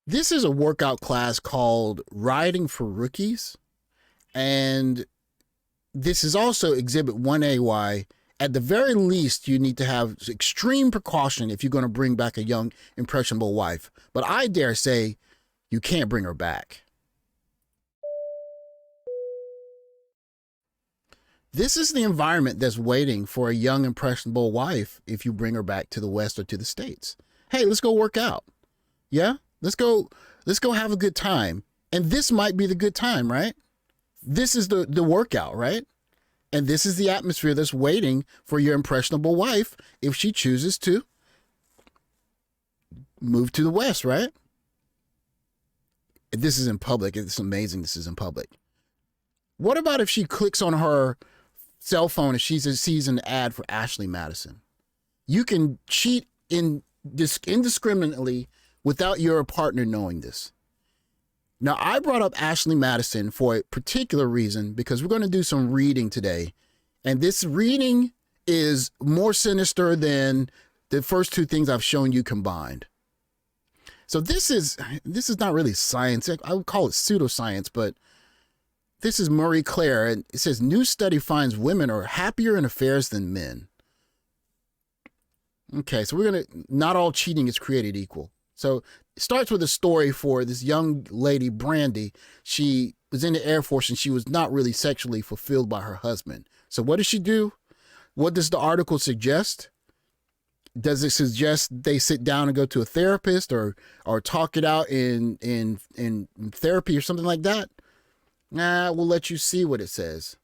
This is a workout class called Riding for Rookies. And this is also Exhibit 1AY. At the very least, you need to have extreme precaution if you're going to bring back a young, impressionable wife. But I dare say you can't bring her back. This is the environment that's waiting for a young, impressionable wife if you bring her back to the West or to the States. Hey, let's go work out. Yeah? Let's go have a good time. And this might be the good time, right? This is the workout, right? And this is the atmosphere that's waiting for your impressionable wife if she chooses to move to the West, right? This is in public. It's amazing this is in public. What about if she clicks on her cell phone and she sees an ad for Ashley Madison? You can cheat indiscriminately without your partner knowing this. Now, I brought up Ashley Madison for a particular reason because we're going to do some reading today. And this reading is more sinister than the first two things I've shown you combined. So this is not really science. I would call it pseudoscience, but this is Marie Claire. And it says, new study finds women are happier in affairs than men. Okay, so not all cheating is created equal. So it starts with a story for this young lady, Brandy. She was in the Air Force and she was not really sexually fulfilled by her husband. So what does she do? What does the article suggest? Does it suggest they sit down and go to a therapist or talk it out in therapy or something like that? Nah, we'll let you see what it says.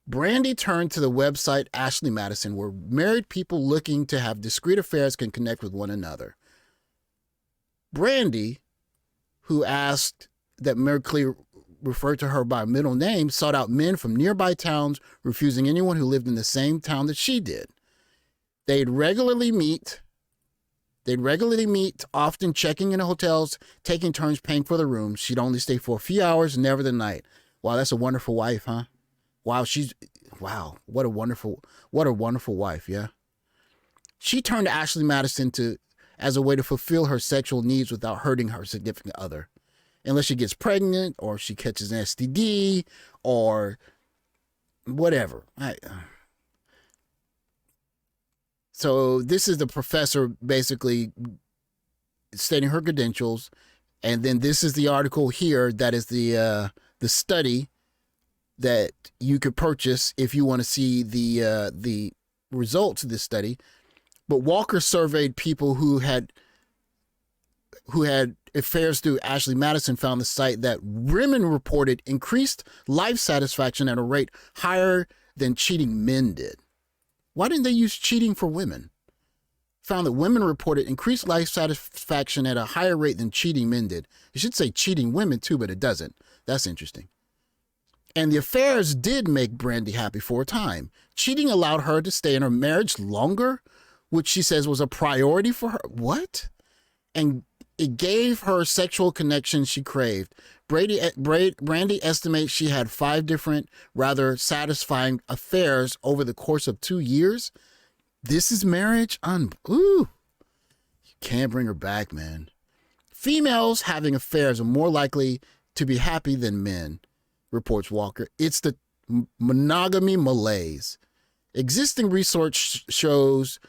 Brandy turned to the website Ashley Madison, where married people looking to have discreet affairs can connect with one another. Brandy, who asked that Mary Claire refer to her by middle name, sought out men from nearby towns, refusing anyone who lived in the same town that she did. They'd regularly meet, often checking into hotels, taking turns paying for the rooms. She'd only stay for a few hours, never the night. Wow, that's a wonderful wife, huh? Wow, what a wonderful wife, yeah? She turned to Ashley Madison as a way to fulfill her sexual needs without hurting her significant other. Unless she gets pregnant or she catches an STD or whatever. So this is the professor basically stating her credentials. And then this is the article here that is the study that you could purchase if you want to see the results of this study. But Walker surveyed people who had affairs through Ashley Madison, found the site that women reported increased life satisfaction at a rate higher than cheating men did. Why didn't they use cheating for women? Found that women reported increased life satisfaction at a higher rate than cheating men did. It should say cheating women too, but it doesn't. That's interesting. And the affairs did make Brandy happy for a time. Cheating allowed her to stay in her marriage longer, which she says was a priority for her. What? And it gave her sexual connection she craved. Brandy estimates she had 5 different, rather satisfying affairs over the course of 2 years. This is marriage? You can't bring her back, man. Females having affairs are more likely to be happy than men, reports Walker. It's the monogamy malaise. Existing research shows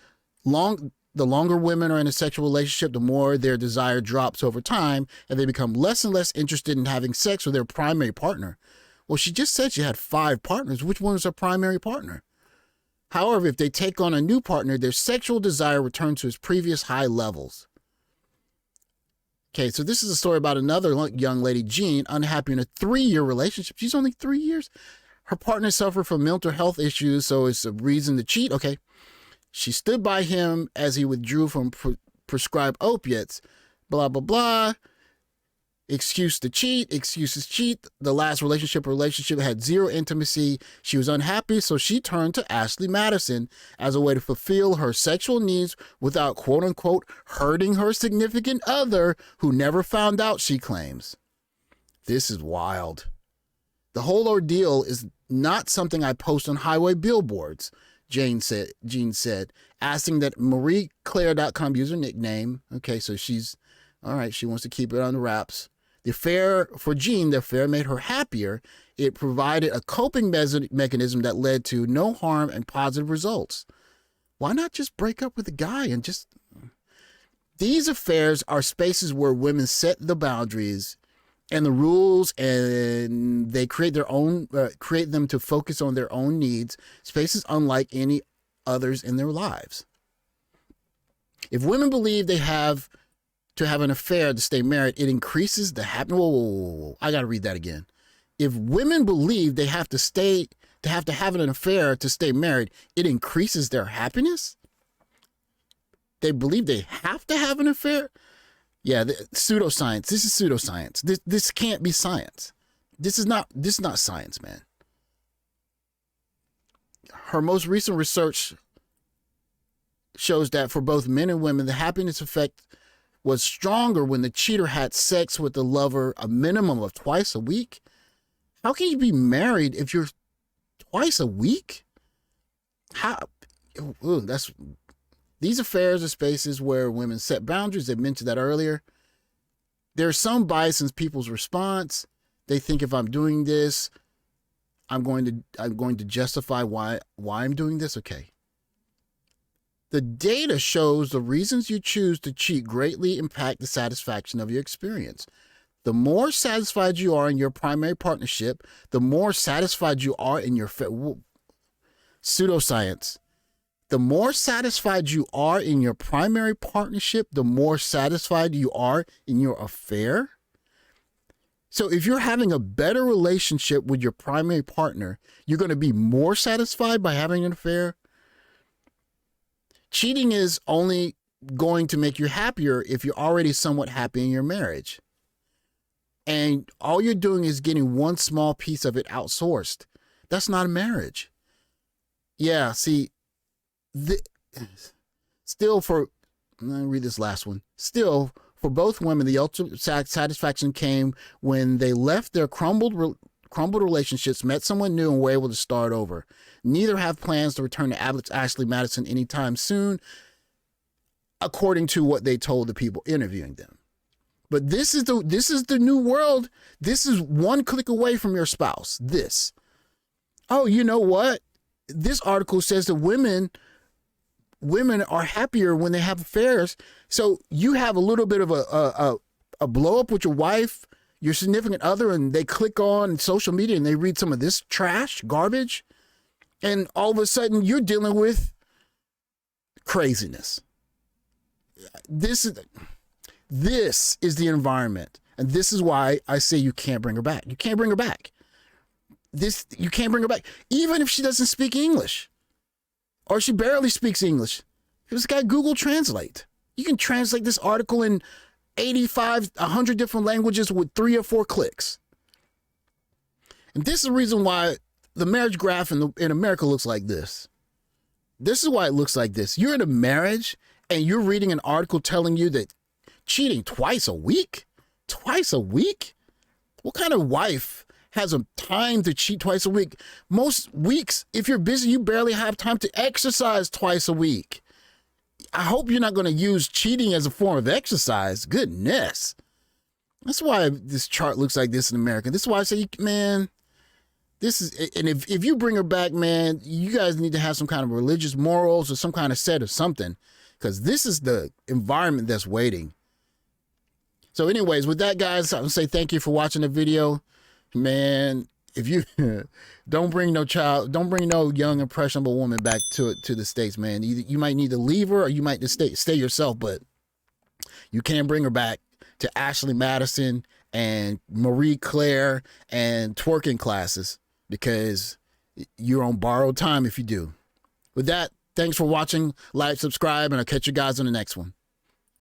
the longer women are in a sexual relationship, the more their desire drops over time, and they become less and less interested in having sex with their primary partner. Well, she just said she had 5 partners. Which one was her primary partner? However, if they take on a new partner, their sexual desire returns to its previous high levels. Okay, so this is a story about another young lady, Jean, unhappy in a 3-year relationship. She's only 3 years. Her partner suffered from mental health issues, so it's a reason to cheat. Okay. She stood by him as he withdrew from prescribed opiates. Blah, blah, blah. Excuse to cheat. Excuses cheat. The last relationship had 0 intimacy. She was unhappy, so she turned to Ashley Madison as a way to fulfill her sexual needs without, quote unquote, hurting her significant other who never found out, she claims. This is wild. The whole ordeal is not something I post on highway billboards, Jean said, asking that MarieClaire.com user nickname. Okay, so she's All right, she wants to keep it under wraps. The affair, for Jean, the affair made her happier. It provided a coping mechanism that led to no harm and positive results. Why not just break up with the guy and just... These affairs are spaces where women set the boundaries and the rules, and they create their own, create them to focus on their own needs, spaces unlike any others in their lives. If women believe they have to have an affair to stay married, it increases the happiness. Whoa. I got to read that again. If women believe they have to have an affair to stay married, it increases their happiness. They believe they have to have an affair. Yeah, pseudoscience. This is pseudoscience. This can't be science. This is not science, man. Her most recent research shows that for both men and women, the happiness effect was stronger when the cheater had sex with the lover a minimum of twice a week. How can you be married if you're twice a week? How? Ooh, these affairs are spaces where women set boundaries. I mentioned that earlier. There's some bias in people's response. They think if I'm doing this, I'm going to justify why I'm doing this. Okay. The data shows the reasons you choose to cheat greatly impact the satisfaction of your experience. The more satisfied you are in your primary partnership, the more satisfied you are in your pseudoscience. The more satisfied you are in your primary partnership, the more satisfied you are in your affair. So if you're having a better relationship with your primary partner, you're going to be more satisfied by having an affair. Cheating is only going to make you happier if you're already somewhat happy in your marriage. And all you're doing is getting one small piece of it outsourced. That's not a marriage. Yeah, see, still for, let me read this last one. Still, for both women, the ultimate satisfaction came when they left their crumbled relationships, met someone new, and were able to start over. Neither have plans to return to Ashley Madison anytime soon, according to what they told the people interviewing them. But this is the new world. This is one click away from your spouse. This. Oh, you know what? This article says that women are happier when they have affairs. So you have a little bit of a blow up with your wife, your significant other, and they click on social media and they read some of this trash, garbage, and all of a sudden you're dealing with craziness. This is the environment, and this is why I say you can't bring her back. You can't bring her back. You can't bring her back, even if she doesn't speak English, or she barely speaks English. This guy Google Translate. You can translate this article in 100 different languages with 3 or 4 clicks. And this is the reason why the marriage graph in America looks like this. This is why it looks like this. You're in a marriage and you're reading an article telling you that cheating twice a week? Twice a week? What kind of wife has a time to cheat twice a week? Most weeks, if you're busy, you barely have time to exercise twice a week. I hope you're not going to use cheating as a form of exercise. Goodness. That's why this chart looks like this in America. This is why I say, man, this is, and if you bring her back, man, you guys need to have some kind of religious morals or some kind of set of something, because this is the environment that's waiting. So anyways, with that, guys, I would say thank you for watching the video. Man, if you don't bring no young, impressionable woman back to the States, man. You might need to leave her or you might just stay yourself, but you can't bring her back to Ashley Madison and Marie Claire and twerking classes, because you're on borrowed time if you do. With that, thanks for watching, like, subscribe, and I'll catch you guys on the next one.